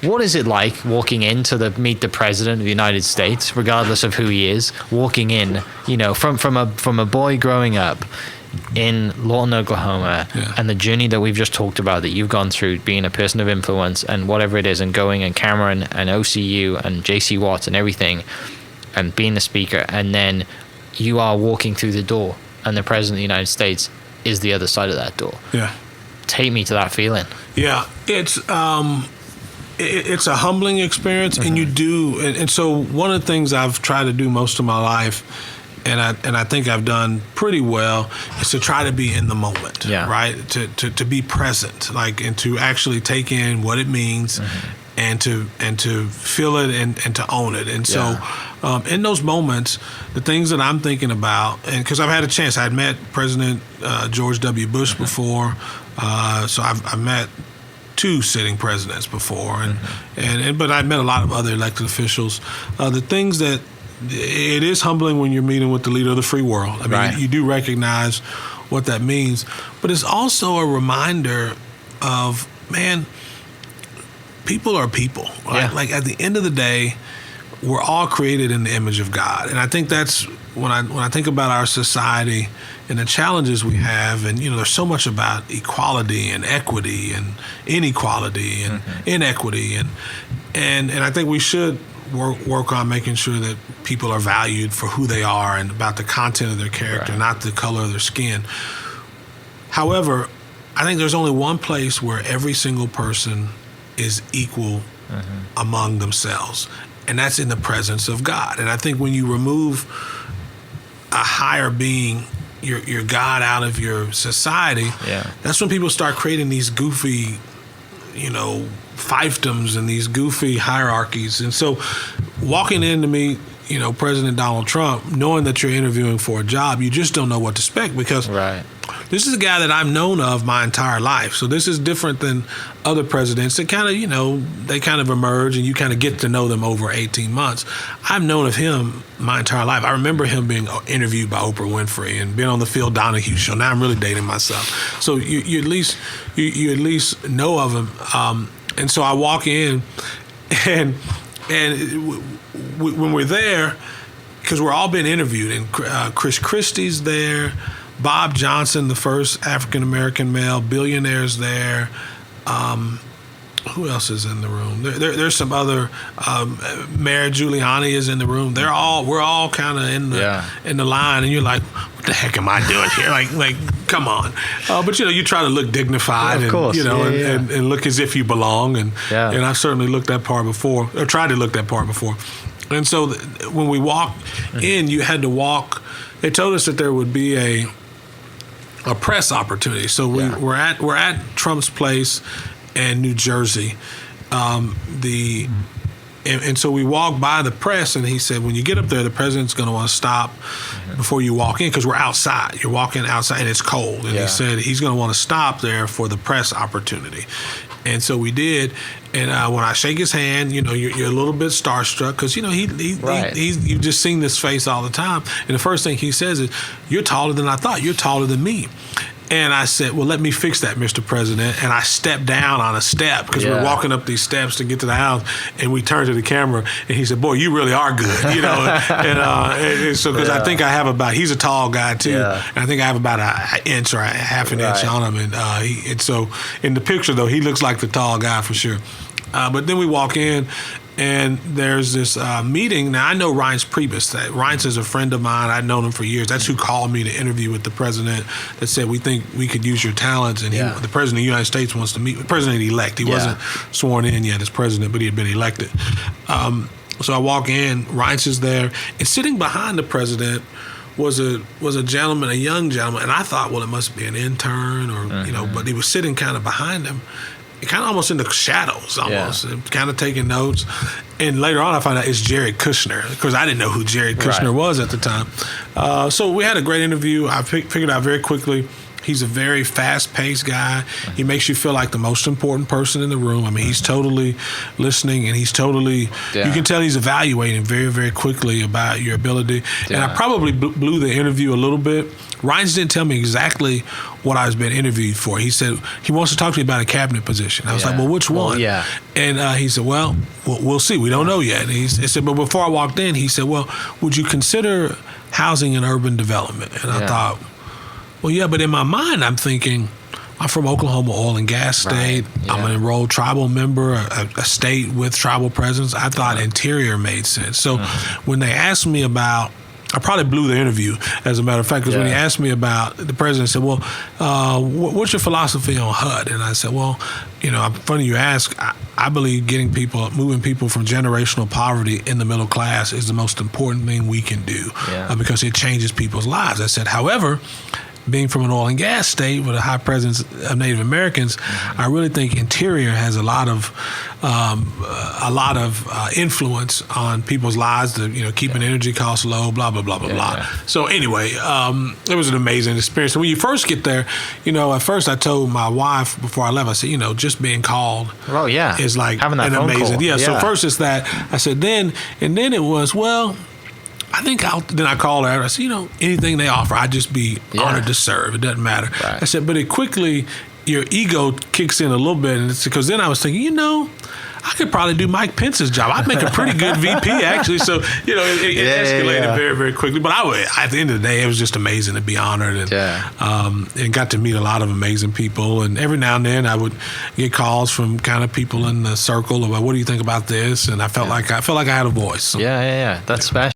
What is it like walking in to meet the president of the United States, regardless of who he is, walking in, from a boy growing up in Lawton, Oklahoma, and the journey that we've just talked about that you've gone through, being a person of influence and whatever it is, and going and Cameron and OCU and JC Watts and everything, and being the speaker, and then you are walking through the door and the president of the United States is the other side of that door. Yeah. Take me to that feeling. Yeah. It's a humbling experience, and you do. And so one of the things I've tried to do most of my life, and I think I've done pretty well, is to try to be in the moment, right? To be present, and to actually take in what it means, and to feel it and to own it. And so in those moments, the things that I'm thinking about, and because I've had a chance, I had met President George W. Bush before, so I've met two sitting presidents before, but I met a lot of other elected officials. The things that it is humbling when you're meeting with the leader of the free world. I mean, you do recognize what that means, but it's also a reminder of, man, people are people. Right? Yeah. Like at the end of the day, we're all created in the image of God, and I think that's when I think about our society and the challenges we have, and there's so much about equality and equity and inequality and inequity, and I think we should work on making sure that people are valued for who they are and about the content of their character, not the color of their skin. However, I think there's only one place where every single person is equal among themselves, and that's in the presence of God. And I think when you remove a higher being, your God, out of your society, that's when people start creating these goofy, fiefdoms and these goofy hierarchies. And so walking in to meet, President Donald Trump, knowing that you're interviewing for a job, you just don't know what to expect, because this is a guy that I've known of my entire life. So this is different than other presidents that kind of, they kind of emerge and you kind of get to know them over 18 months. I've known of him my entire life. I remember him being interviewed by Oprah Winfrey and being on the Phil Donahue show. Now I'm really dating myself. So you at least know of him. And so I walk in, and when we're there, because we're all being interviewed, and Chris Christie's there, Bob Johnson, the first African-American male billionaire's there. Who else is in the room? There's some other. Mayor Giuliani is in the room. We're all kind of in the line, and you're like, what the heck am I doing here? Like, come on. But you try to look dignified, of course. And look as if you belong. And I've certainly looked that part before, or tried to look that part before. And so when we walked in, you had to walk. They told us that there would be a press opportunity. So we're at Trump's place in New Jersey. And so we walked by the press, and he said, when you get up there, the president's going to want to stop before you walk in, because we're outside. You're walking outside, and it's cold. And he said he's going to want to stop there for the press opportunity. And so we did. And when I shake his hand, you're a little bit starstruck, because you've just seen this face all the time. And the first thing he says is, "You're taller than I thought. You're taller than me." And I said, well, let me fix that, Mr. President. And I stepped down on a step, because we're walking up these steps to get to the house. And we turned to the camera, and he said, boy, you really are good, And so, because I think I have he's a tall guy too. Yeah. And I think I have about an inch or a half an inch on him. And so in the picture, though, he looks like the tall guy for sure. But then we walk in, and there's this meeting. Now, I know Reince Priebus. Reince is a friend of mine. I've known him for years. That's who called me to interview with the president, that said, we think we could use your talents. And the president of the United States wants to meet with the president-elect. He wasn't sworn in yet as president, but he had been elected. So I walk in. Reince is there. And sitting behind the president was a gentleman, a young gentleman. And I thought, well, it must be an intern or, but he was sitting kind of behind him. Kind of almost in the shadows, kind of taking notes. And later on, I found out it's Jared Kushner, because I didn't know who Jared Kushner was at the time. So we had a great interview. I figured out very quickly He's a very fast-paced guy. He makes you feel like the most important person in the room. I mean, he's totally listening, and he's totally. Yeah. You can tell he's evaluating very, very quickly about your ability. Yeah. And I probably blew the interview a little bit. Rines didn't tell me exactly what I was being interviewed for. He said he wants to talk to me about a cabinet position. I was like, well, which one? Well, yeah. And he said, well, we'll see. We don't know yet. And he said, but before I walked in, he said, well, would you consider housing and urban development? And I thought, well, yeah, but in my mind, I'm thinking, I'm from Oklahoma, oil and gas state. Right. Yeah. I'm an enrolled tribal member, a state with tribal presence. I thought interior made sense. So when they asked me about, I probably blew the interview, as a matter of fact, because when he asked me about, the president said, well, what's your philosophy on HUD? And I said, well, funny you ask. I believe moving people from generational poverty in the middle class is the most important thing we can do because it changes people's lives. I said, however, being from an oil and gas state with a high presence of Native Americans, I really think interior has a lot of influence on people's lives. Keeping energy costs low, blah blah blah blah blah. So anyway, it was an amazing experience. So when you first get there, at first I told my wife before I left, I said, just being called, is like having that an amazing. Yeah. So first it's that I said then it was I think then I called her. I said, anything they offer, I'd just be honored to serve. It doesn't matter. Right. I said, but it quickly, your ego kicks in a little bit. And it's because then I was thinking, I could probably do Mike Pence's job. I'd make a pretty good VP, actually. So, it escalated very, very quickly. But at the end of the day, it was just amazing to be honored and got to meet a lot of amazing people. And every now and then I would get calls from kind of people in the circle about, what do you think about this? And I felt like I had a voice. So. Yeah. That's special.